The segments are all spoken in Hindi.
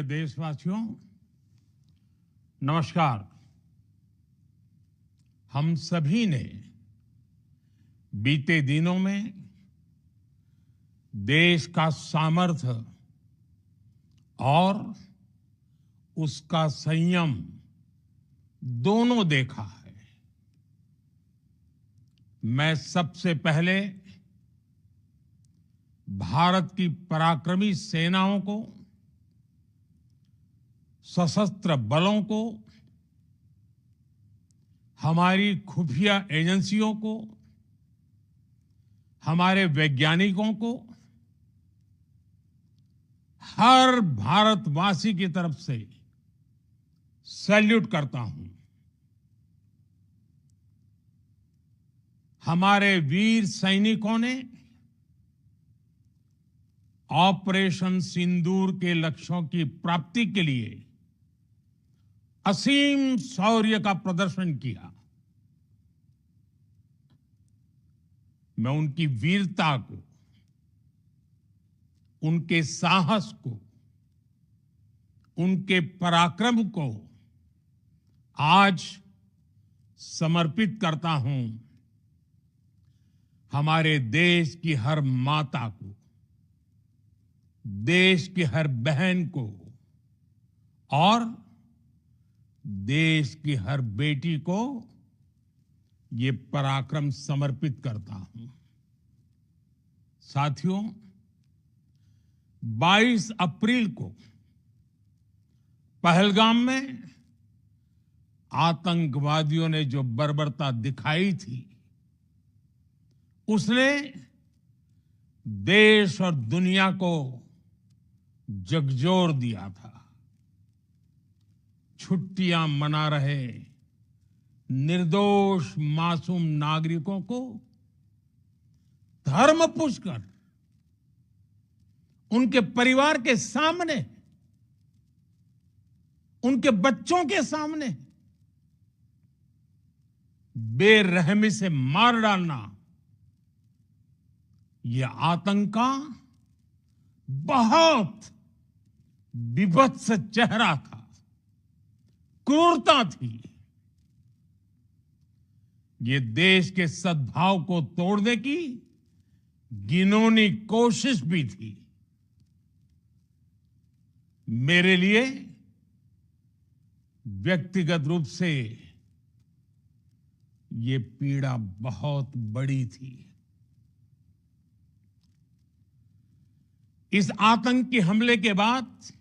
देशवासियों, नमस्कार। हम सभी ने बीते दिनों में देश का सामर्थ्य और उसका संयम दोनों देखा है। मैं सबसे पहले भारत की पराक्रमी सेनाओं को, सशस्त्र बलों को, हमारी खुफिया एजेंसियों को, हमारे वैज्ञानिकों को, हर भारतवासी की तरफ से सैल्यूट करता हूं। हमारे वीर सैनिकों ने ऑपरेशन सिंदूर के लक्ष्यों की प्राप्ति के लिए असीम शौर्य का प्रदर्शन किया। मैं उनकी वीरता को, उनके साहस को, उनके पराक्रम को आज समर्पित करता हूं। हमारे देश की हर माता को, देश की हर बहन को और देश की हर बेटी को ये पराक्रम समर्पित करता हूं। साथियों, 22 अप्रैल को पहलगाम में आतंकवादियों ने जो बर्बरता दिखाई थी, उसने देश और दुनिया को झकझोर दिया था। छुट्टियां मना रहे निर्दोष मासूम नागरिकों को धर्म पूछकर उनके परिवार के सामने, उनके बच्चों के सामने बेरहमी से मार डालना, यह आतंक का बहुत विभत्स चेहरा था, क्रूरता थी। ये देश के सद्भाव को तोड़ने की घिनौनी कोशिश भी थी। मेरे लिए व्यक्तिगत रूप से ये पीड़ा बहुत बड़ी थी। इस आतंकी हमले के बाद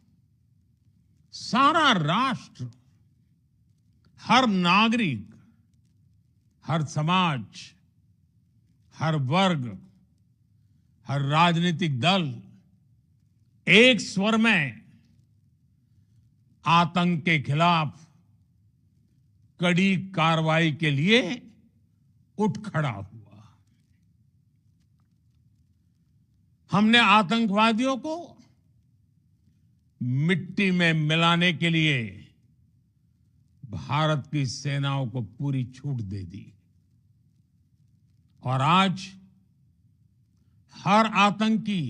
सारा राष्ट्र, हर नागरिक, हर समाज, हर वर्ग, हर राजनीतिक दल एक स्वर में आतंक के खिलाफ कड़ी कार्रवाई के लिए उठ खड़ा हुआ। हमने आतंकवादियों को मिट्टी में मिलाने के लिए भारत की सेनाओं को पूरी छूट दे दी और आज हर आतंकी,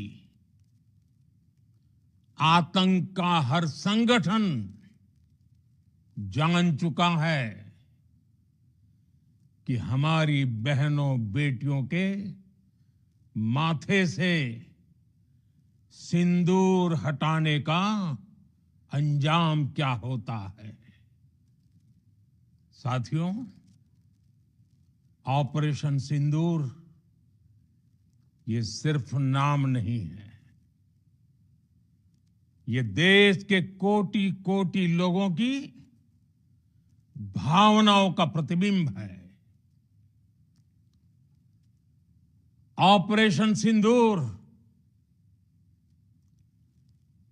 आतंक का हर संगठन जान चुका है कि हमारी बहनों बेटियों के माथे से सिंदूर हटाने का अंजाम क्या होता है। साथियों, ऑपरेशन सिंदूर ये सिर्फ नाम नहीं है, ये देश के कोटि कोटि लोगों की भावनाओं का प्रतिबिंब है। ऑपरेशन सिंदूर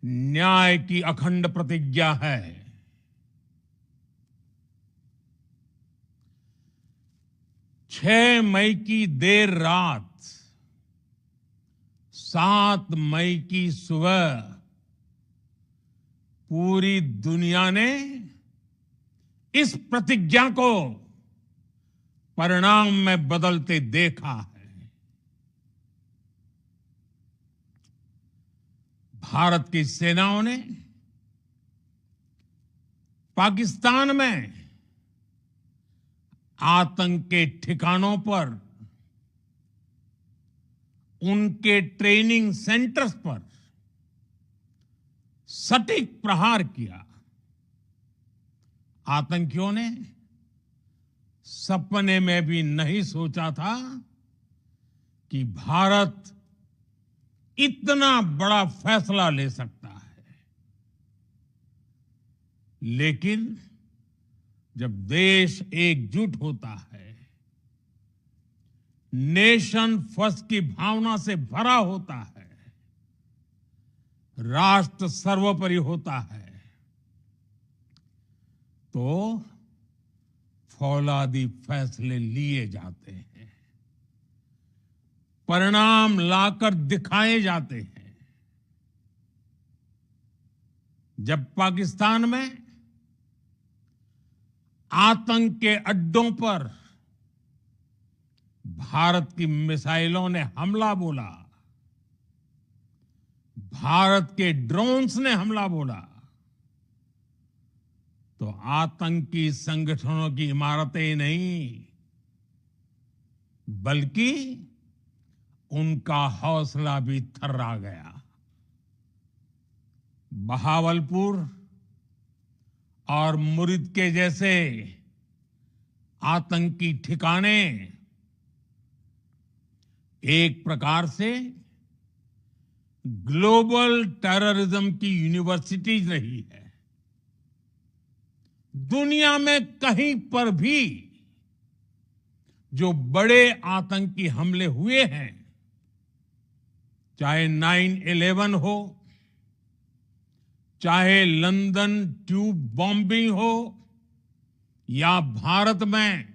न्याय की अखंड प्रतिज्ञा है। 6 मई की देर रात, 7 मई की सुबह पूरी दुनिया ने इस प्रतिज्ञा को परिणाम में बदलते देखा है। भारत की सेनाओं ने पाकिस्तान में आतंक के ठिकानों पर, उनके ट्रेनिंग सेंटर्स पर सटीक प्रहार किया। आतंकियों ने सपने में भी नहीं सोचा था कि भारत इतना बड़ा फैसला ले सकता है। लेकिन जब देश एकजुट होता है, नेशन फर्स्ट की भावना से भरा होता है, राष्ट्र सर्वोपरि होता है, तो फौलादी फैसले लिए जाते हैं, परिणाम लाकर दिखाए जाते हैं। जब पाकिस्तान में आतंक के अड्डों पर भारत की मिसाइलों ने हमला बोला, भारत के ड्रोन्स ने हमला बोला, तो आतंकी संगठनों की इमारतें नहीं, बल्कि उनका हौसला भी थर्रा गया। बहावलपुर और मुरिद के जैसे आतंकी ठिकाने एक प्रकार से ग्लोबल टेररिज्म की यूनिवर्सिटीज रही है। दुनिया में कहीं पर भी जो बड़े आतंकी हमले हुए हैं, चाहे 9/11 हो, चाहे लंदन ट्यूब बॉम्बिंग हो, या भारत में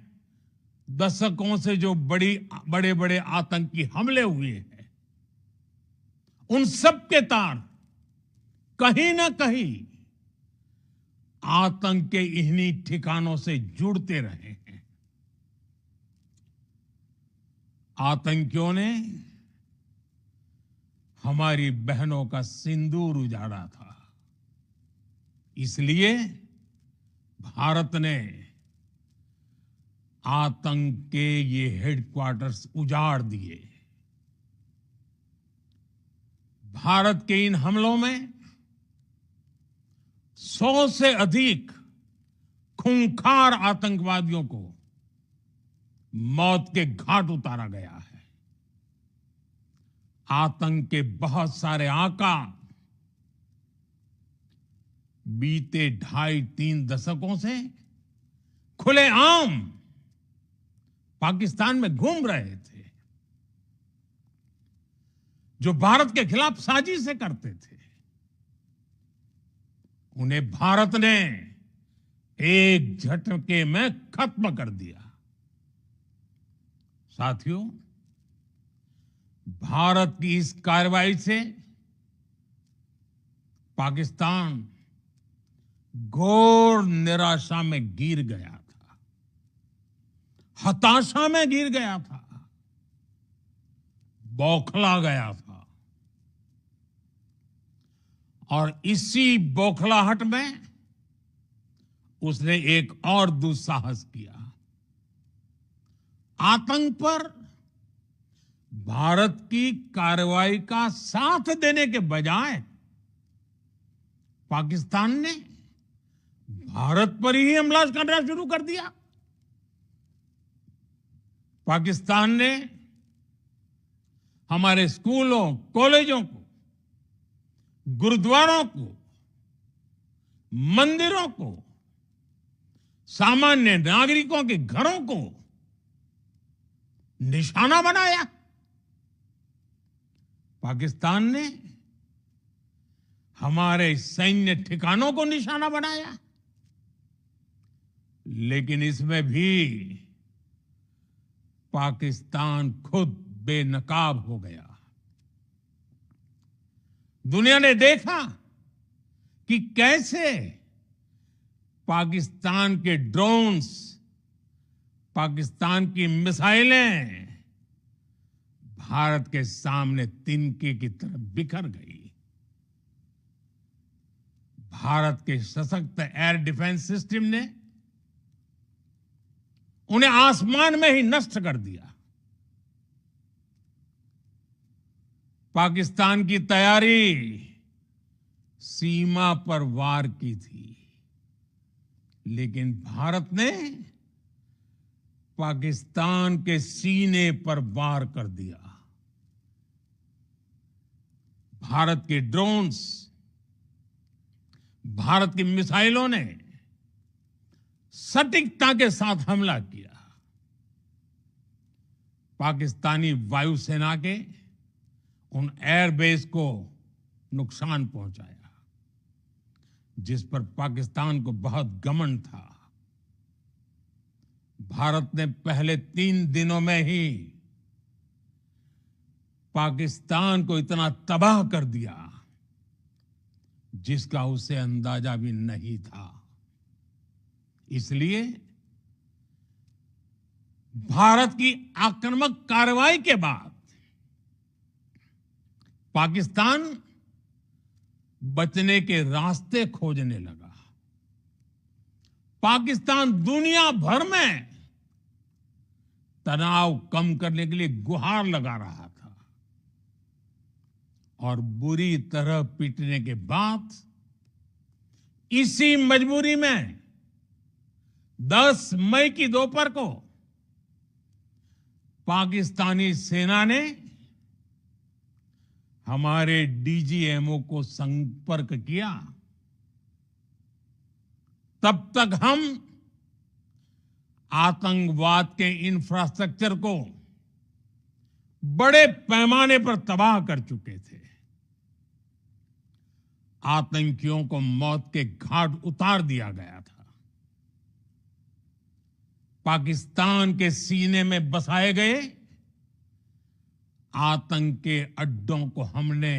दशकों से जो बड़े बड़े आतंकी हमले हुए हैं, उन सब के तार कहीं ना कहीं आतंक के इन्हीं ठिकानों से जुड़ते रहे हैं। आतंकियों ने हमारी बहनों का सिंदूर उजाड़ा था, इसलिए भारत ने आतंक के ये हेडक्वार्टर्स उजाड़ दिए। भारत के इन हमलों में 100 से अधिक खूंखार आतंकवादियों को मौत के घाट उतारा गया है। आतंक के बहुत सारे आका बीते 2.5-3 दशकों से खुलेआम पाकिस्तान में घूम रहे थे, जो भारत के खिलाफ साजिशें करते थे। उन्हें भारत ने एक झटके में खत्म कर दिया। साथियों, भारत की इस कार्रवाई से पाकिस्तान घोर निराशा में गिर गया था, हताशा में गिर गया था, बौखला गया था। और इसी बौखलाहट में उसने एक और दुस्साहस किया। आतंक पर भारत की कार्रवाई का साथ देने के बजाय पाकिस्तान ने भारत पर ही हमला करना शुरू कर दिया। पाकिस्तान ने हमारे स्कूलों, कॉलेजों को, गुरुद्वारों को, मंदिरों को, सामान्य नागरिकों के घरों को निशाना बनाया। पाकिस्तान ने हमारे सैन्य ठिकानों को निशाना बनाया। लेकिन इसमें भी पाकिस्तान खुद बेनकाब हो गया। दुनिया ने देखा कि कैसे पाकिस्तान के ड्रोन्स, पाकिस्तान की मिसाइलें भारत के सामने तिनके की तरह बिखर गई। भारत के सशक्त एयर डिफेंस सिस्टम ने उन्हें आसमान में ही नष्ट कर दिया। पाकिस्तान की तैयारी सीमा पर वार की थी, लेकिन भारत ने पाकिस्तान के सीने पर वार कर दिया। भारत के ड्रोन्स, भारत की मिसाइलों ने सटीकता के साथ हमला किया। पाकिस्तानी वायुसेना के उन एयरबेस को नुकसान पहुंचाया, जिस पर पाकिस्तान को बहुत घमंड था। भारत ने पहले 3 दिनों में ही पाकिस्तान को इतना तबाह कर दिया जिसका उसे अंदाजा भी नहीं था। इसलिए भारत की आक्रामक कार्रवाई के बाद पाकिस्तान बचने के रास्ते खोजने लगा। पाकिस्तान दुनिया भर में तनाव कम करने के लिए गुहार लगा रहा था, और बुरी तरह पीटने के बाद इसी मजबूरी में 10 मई की दोपहर को पाकिस्तानी सेना ने हमारे डीजीएमओ को संपर्क किया। तब तक हम आतंकवाद के इंफ्रास्ट्रक्चर को बड़े पैमाने पर तबाह कर चुके थे। आतंकियों को मौत के घाट उतार दिया गया था। पाकिस्तान के सीने में बसाए गए आतंक के अड्डों को हमने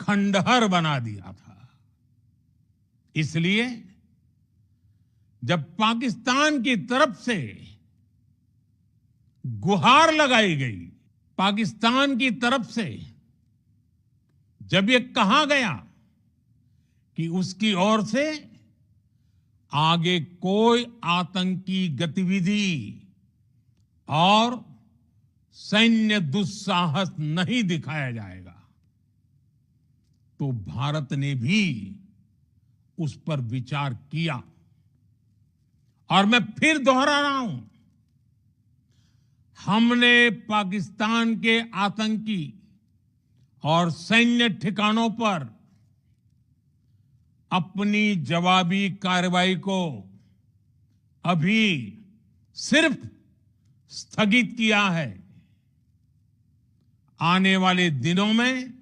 खंडहर बना दिया था। इसलिए जब पाकिस्तान की तरफ से गुहार लगाई गई, पाकिस्तान की तरफ से जब ये कहा गया कि उसकी ओर से आगे कोई आतंकी गतिविधि और सैन्य दुस्साहस नहीं दिखाया जाएगा, तो भारत ने भी उस पर विचार किया। और मैं फिर दोहरा रहा हूं, हमने पाकिस्तान के आतंकी और सैन्य ठिकानों पर अपनी जवाबी कार्रवाई को अभी सिर्फ स्थगित किया है। आने वाले दिनों में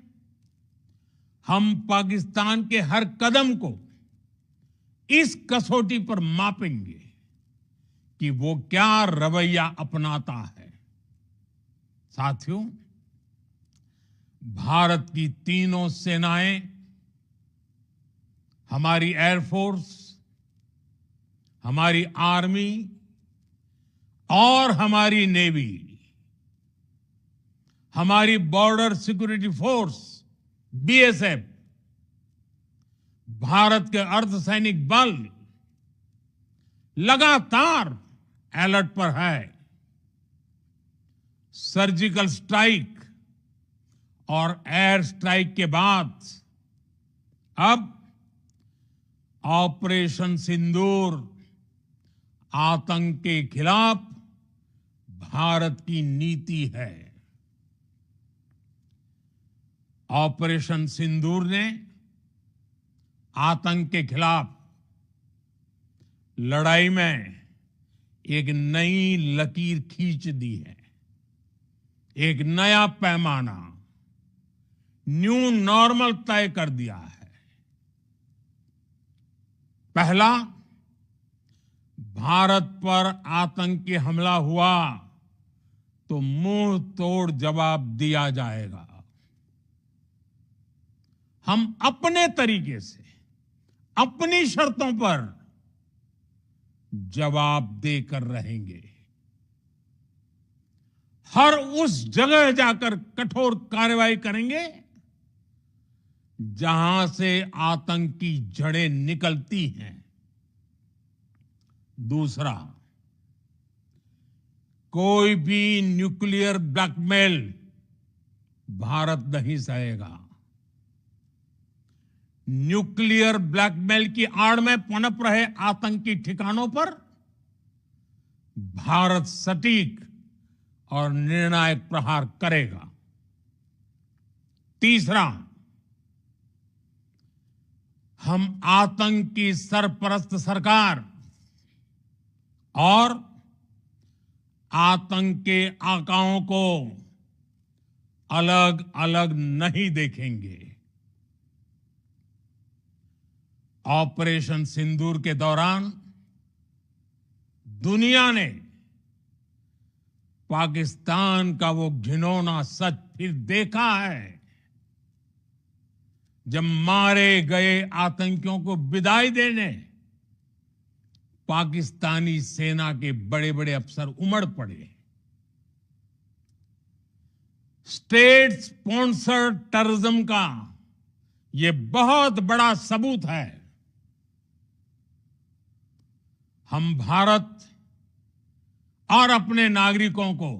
हम पाकिस्तान के हर कदम को इस कसौटी पर मापेंगे कि वो क्या रवैया अपनाता है। साथियों, भारत की तीनों सेनाएं, हमारी एयरफोर्स, हमारी आर्मी और हमारी नेवी, हमारी border security force BSF, Bharat के अर्धसैनिक बल लगातार अलर्ट पर है। सर्जिकल स्ट्राइक और एयर स्ट्राइक के बाद अब ऑपरेशन सिंदूर आतंक के खिलाफ भारत की नीति है। ऑपरेशन सिंदूर ने आतंक के खिलाफ लड़ाई में एक नई लकीर खींच दी है, एक नया पैमाना, न्यू नॉर्मल तय कर दिया है। पहला, भारत पर आतंकी हमला हुआ तो मुंह तोड़ जवाब दिया जाएगा। हम अपने तरीके से, अपनी शर्तों पर जवाब देकर रहेंगे। हर उस जगह जाकर कठोर कार्रवाई करेंगे जहां से आतंक की जड़ें निकलती हैं। दूसरा, कोई भी न्यूक्लियर ब्लैकमेल भारत नहीं सहेगा। न्यूक्लियर ब्लैकमेल की आड़ में पनप रहे आतंकी ठिकानों पर भारत सटीक और निर्णायक प्रहार करेगा। तीसरा, हम आतंक की सरपरस्त सरकार और आतंक के आकाओं को अलग अलग नहीं देखेंगे। ऑपरेशन सिंदूर के दौरान दुनिया ने पाकिस्तान का वो घिनौना सच फिर देखा है, जब मारे गए आतंकियों को विदाई देने पाकिस्तानी सेना के बड़े बड़े अफसर उमड़ पड़े। स्टेट स्पॉन्सर्ड टेररिज्म का ये बहुत बड़ा सबूत है। हम भारत और अपने नागरिकों को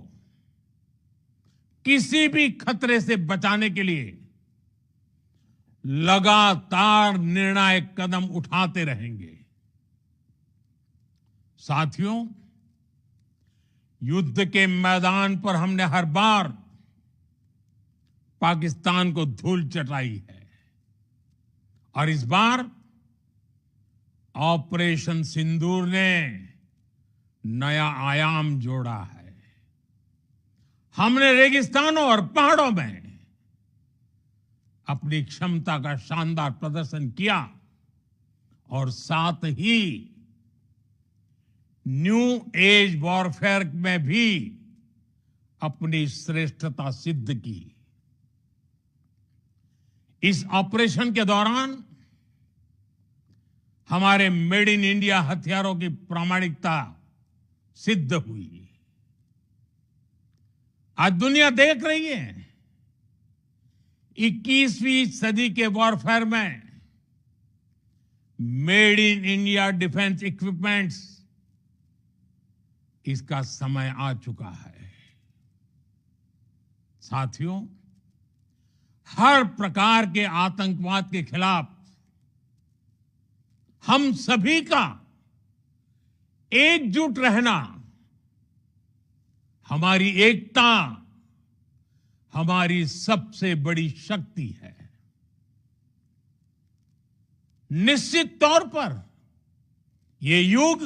किसी भी खतरे से बचाने के लिए लगातार निर्णायक कदम उठाते रहेंगे। साथियों, युद्ध के मैदान पर हमने हर बार पाकिस्तान को धूल चटाई है और इस बार ऑपरेशन सिंदूर ने नया आयाम जोड़ा है। हमने रेगिस्तानों और पहाड़ों में अपनी क्षमता का शानदार प्रदर्शन किया और साथ ही न्यू एज वॉरफेयर में भी अपनी श्रेष्ठता सिद्ध की। इस ऑपरेशन के दौरान हमारे मेड इन इंडिया हथियारों की प्रामाणिकता सिद्ध हुई। आज दुनिया देख रही है 21वीं सदी के वॉरफेयर में made in India defence equipments, इसका समय आ चुका है। साथियों, हर प्रकार के आतंकवाद के खिलाफ हम सभी का एकजुट रहना, हमारी एकता हमारी सबसे बड़ी शक्ति है। निश्चित तौर पर ये युग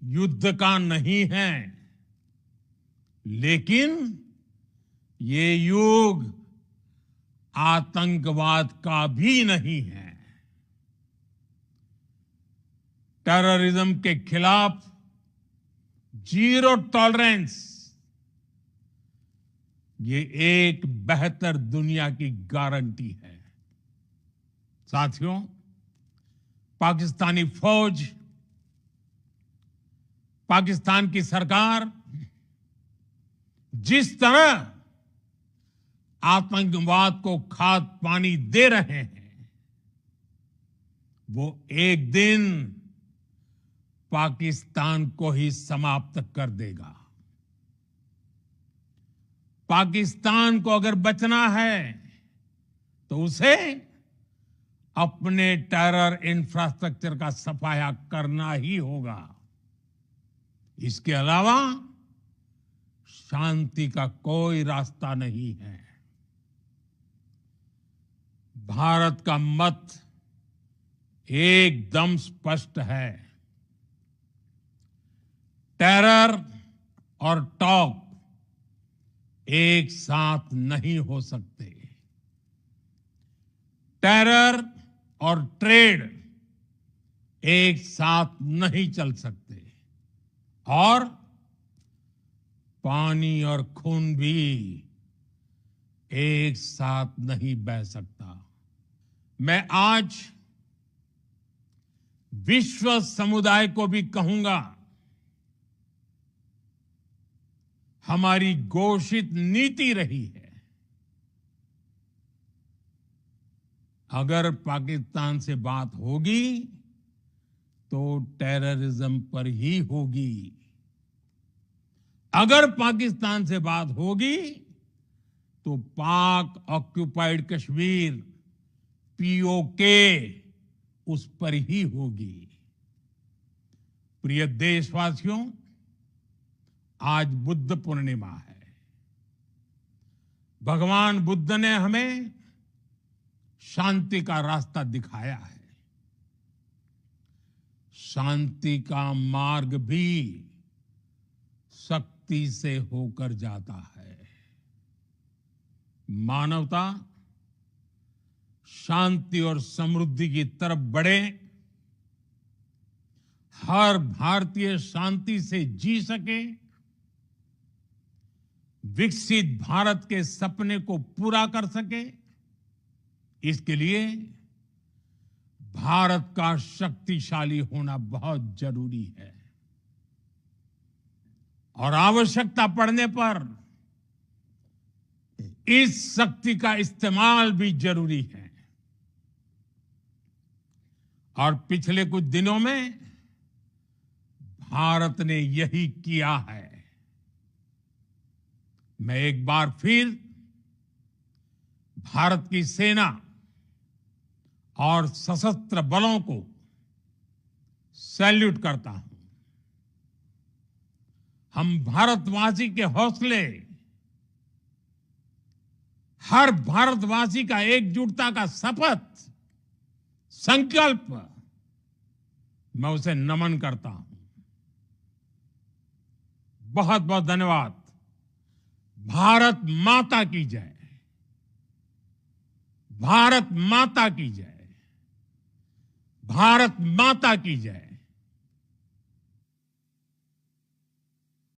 युद्ध का नहीं है, लेकिन ये युग आतंकवाद का भी नहीं है। टेररिज्म के खिलाफ जीरो टॉलरेंस, ये एक बेहतर दुनिया की गारंटी है। साथियों, पाकिस्तानी फौज, पाकिस्तान की सरकार जिस तरह आतंकवाद को खाद पानी दे रहे हैं, वो एक दिन पाकिस्तान को ही समाप्त कर देगा। पाकिस्तान को अगर बचना है तो उसे अपने टेरर इंफ्रास्ट्रक्चर का सफाया करना ही होगा। इसके अलावा शांति का कोई रास्ता नहीं है। भारत का मत एकदम स्पष्ट है। टेरर और टॉक एक साथ नहीं हो सकते। टेरर और ट्रेड एक साथ नहीं चल सकते और पानी और खून भी एक साथ नहीं बह सकता। मैं आज विश्व समुदाय को भी कहूंगा, हमारी घोषित नीति रही है अगर पाकिस्तान से बात होगी तो टेररिज्म पर ही होगी। अगर पाकिस्तान से बात होगी तो पाक ऑक्युपाइड कश्मीर पीओके उस पर ही होगी। प्रिय देशवासियों, आज बुद्ध पूर्णिमा है। भगवान बुद्ध ने हमें शांति का रास्ता दिखाया है। शांति का मार्ग भी शक्ति से होकर जाता है। मानवता शांति और समृद्धि की तरफ बढ़े, हर भारतीय शांति से जी सके, विकसित भारत के सपने को पूरा कर सके, इसके लिए भारत का शक्तिशाली होना बहुत जरूरी है। और आवश्यकता पड़ने पर इस शक्ति का इस्तेमाल भी जरूरी है। और पिछले कुछ दिनों में भारत ने यही किया है। मैं एक बार फिर भारत की सेना और सशस्त्र बलों को सैल्यूट करता हूं। हम भारतवासी के हौसले, हर भारतवासी का एकजुटता का शपथ, संकल्प, मैं उसे नमन करता हूं। बहुत बहुत धन्यवाद। भारत माता की जय। भारत माता की जय। भारत माता की जय।